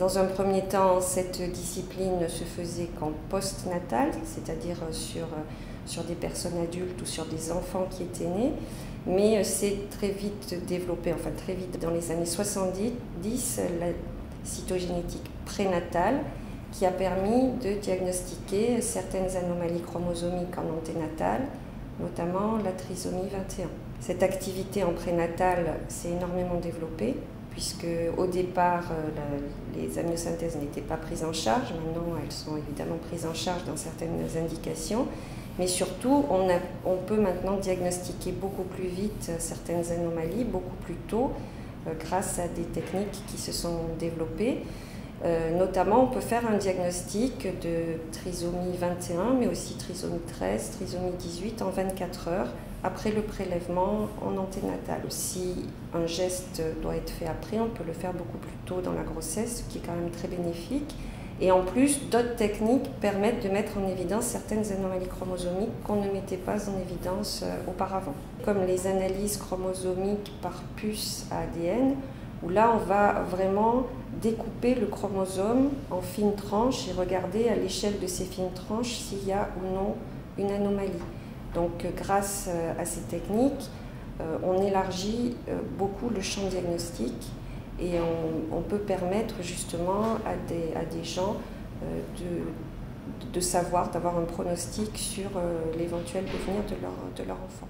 Dans un premier temps, cette discipline ne se faisait qu'en post-natal, c'est-à-dire sur des personnes adultes ou sur des enfants qui étaient nés, mais c'est très vite développé, enfin très vite dans les années 70, la cytogénétique prénatale qui a permis de diagnostiquer certaines anomalies chromosomiques en anténatal, notamment la trisomie 21. Cette activité en prénatal s'est énormément développée, puisque au départ, les amniosynthèses n'étaient pas prises en charge. Maintenant, elles sont évidemment prises en charge dans certaines indications. Mais surtout, on peut maintenant diagnostiquer beaucoup plus vite certaines anomalies, beaucoup plus tôt, grâce à des techniques qui se sont développées. Notamment, on peut faire un diagnostic de trisomie 21, mais aussi trisomie 13, trisomie 18 en 24 heures après le prélèvement en anténatal. Si un geste doit être fait après, on peut le faire beaucoup plus tôt dans la grossesse, ce qui est quand même très bénéfique. Et en plus, d'autres techniques permettent de mettre en évidence certaines anomalies chromosomiques qu'on ne mettait pas en évidence auparavant. Comme les analyses chromosomiques par puce à ADN, où là, on va vraiment découper le chromosome en fines tranches et regarder à l'échelle de ces fines tranches s'il y a ou non une anomalie. Donc, grâce à ces techniques, on élargit beaucoup le champ diagnostique et on peut permettre justement à des gens de savoir, d'avoir un pronostic sur l'éventuel devenir de leur enfant.